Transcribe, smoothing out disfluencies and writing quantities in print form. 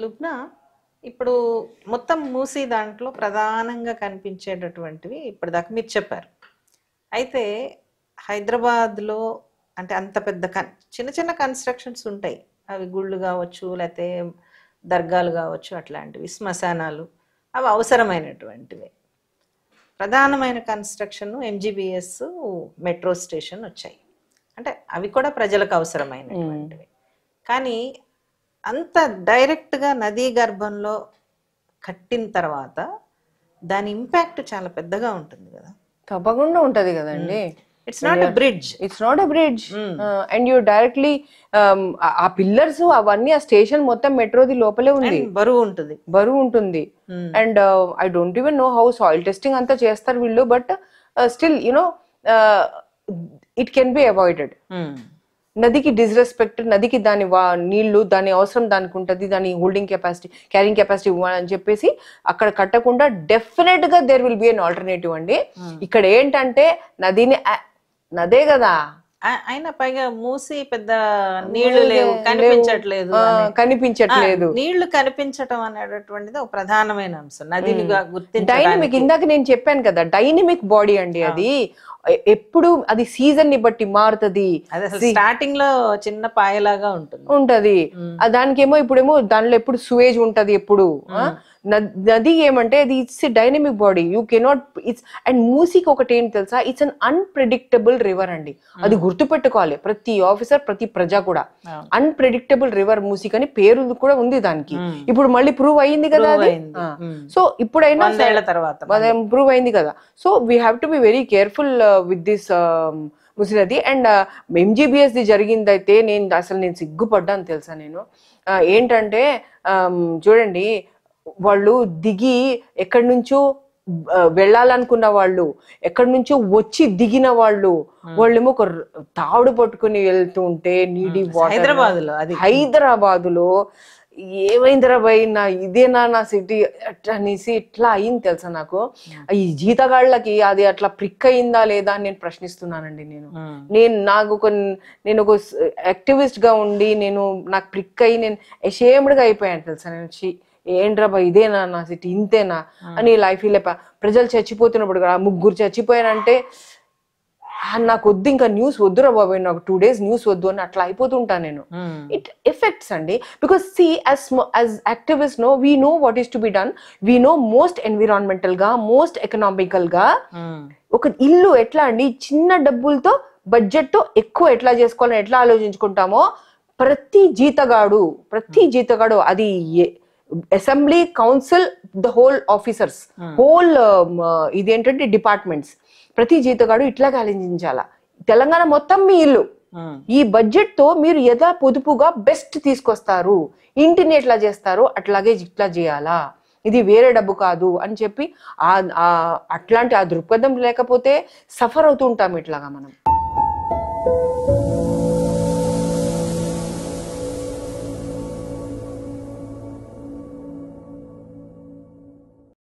లుబ్నా, ఇప్పుడు మొత్తం మూసీ దాంట్లో ప్రధానంగా కనిపించేటటువంటివి ఇప్పటిదాకా మీరు చెప్పారు. అయితే హైదరాబాద్లో అంటే అంత పెద్ద చిన్న చిన్న కన్స్ట్రక్షన్స్ ఉంటాయి. అవి గుళ్ళు కావచ్చు, లేకపోతే దర్గాలు కావచ్చు, అట్లాంటివి శ్మశానాలు, అవి అవసరమైనటువంటివి. ప్రధానమైన కన్స్ట్రక్షన్ ఎంజీబీఎస్ మెట్రో స్టేషన్ వచ్చాయి. అంటే అవి కూడా ప్రజలకు అవసరమైనటువంటివి. కానీ అంత డైరెక్ట్గా నదీ గర్భంలో కట్టిన తర్వాత దాని ఇంపాక్ట్ చాలా పెద్దగా ఉంటుంది కదా. తప్పకుండా ఉంటది కదండి. It's not a bridge. It's not a bridge and you directly ఆ పిల్లర్స్ అవన్నీ ఆ స్టేషన్ మొత్తం మెట్రోది లోపలే ఉంది. బరువు ఉంటుంది. And I don't even know how soil testing అంతా చేస్తారు వీళ్ళు, but still you know it can be avoided. నదికి డిస్రెస్పెక్ట్, నదికి దాని నీళ్లు దాని అవసరం దానికి ఉంటుంది, దాని హోల్డింగ్ కెపాసిటీ క్యారింగ్ కెపాసిటీ ఇవ్వాలని చెప్పేసి అక్కడ కట్టకుండా డెఫినెట్ గా there will be an alternative అండి. ఇక్కడ ఏంటంటే నదిని నదే కదా, అయినా పైగా మూసి పెద్ద నీళ్లు లేవు, కనిపించట్లేదు. నీళ్లు కనిపించటం అనేటటువంటిది ఒక ప్రధానమైన అంశం. నదిని డైనమిక్, ఇందాక నేను చెప్పాను కదా, డైనమిక్ బాడీ అండి అది. ఎప్పుడు అది సీజన్ ని బట్టి మారుతుంది. స్టార్టింగ్ లో చిన్న పాయలాగా ఉంటది. దానికేమో ఇప్పుడేమో దానిలో ఎప్పుడు సువేజ్ ఉంటది ఎప్పుడు. నది ఏమంటే అది it's dynamic body, you cannot. It's and మూసీకి ఒకటి ఏంటి తెలుసా, ఇట్స్ అన్ అన్ప్రెడిక్టబుల్ రివర్ అండి. అది గుర్తుపెట్టుకోవాలి ప్రతి ఆఫీసర్, ప్రతి ప్రజ కూడా. అన్ప్రెడిక్టబుల్ రివర్ మూసీకి అని పేరు కూడా ఉంది దానికి. ఇప్పుడు మళ్ళీ ప్రూవ్ అయ్యింది కదా అది. సో ఇప్పుడైనా ప్రూవ్ అయింది కదా. So we have to be very careful with this Musi నది. అండ్ ఎంజీబీఎస్ ది జరిగిందైతే నేను సిగ్గుపడ్డాను తెలుసా. నేను ఏంటంటే చూడండి, వాళ్ళు దిగి ఎక్కడి నుంచో వెళ్ళాలనుకున్న వాళ్ళు, ఎక్కడి నుంచో వచ్చి దిగిన వాళ్ళేమో ఒక తాడు పట్టుకుని వెళ్తూ ఉంటే నీడి హైదరాబాదులో ఏమైందిరా భయ్, ఇదేనా నా సిటీ అనేసి ఇట్లా అయింది తెలుసా నాకు. ఈ జీతగాళ్ళకి అది అట్లా ప్రిక్ అయిందా లేదా అని నేను ప్రశ్నిస్తున్నానండి. నేను ఒక యాక్టివిస్ట్ గా ఉండి నాకు ప్రిక్ అయ్యి నేను అషేమ్డ్ గా అయిపోయాను తెలుసా. నేను ఏంట్రా బా ఇదేనా నా సిటీ, ఇంతేనా అని లైఫ్ ప్రజలు చచ్చిపోతున్నప్పుడు కదా, 3 చచ్చిపోయానంటే నాకు వద్దు, ఇంకా న్యూస్ వద్దురా బాబాయ్, నాకు 2 days న్యూస్ వద్దు అని అట్లా అయిపోతుంటాను నేను. ఇట్ ఎఫెక్ట్స్ అండి. Because see as activist we know what is to be done. We know most environmental గా, మోస్ట్ ఎకనామికల్ గా ఒక ఇల్లు ఎట్లా అండి, చిన్న డబ్బులతో బడ్జెట్ తో ఎక్కువ ఎట్లా చేసుకోవాలని ఎట్లా ఆలోచించుకుంటామో ప్రతి జీతగాడు అది assembly, council, the whole officers, whole ఇదేంటంటే డిపార్ట్మెంట్స్, ప్రతి జీతగాడు ఇట్లాగే ఆలోచించాలా. తెలంగాణ మొత్తం మీ ఇల్లు, ఈ బడ్జెట్ తో మీరు ఎలా పొదుపుగా బెస్ట్ తీసుకొస్తారు, ఇంటిని ఎట్లా చేస్తారు, అట్లాగే ఇట్లా చేయాలా, ఇది వేరే డబ్బు కాదు అని చెప్పి అట్లాంటి ఆ దృక్పథం లేకపోతే సఫర్ అవుతూ ఉంటాం ఇట్లాగా మనం.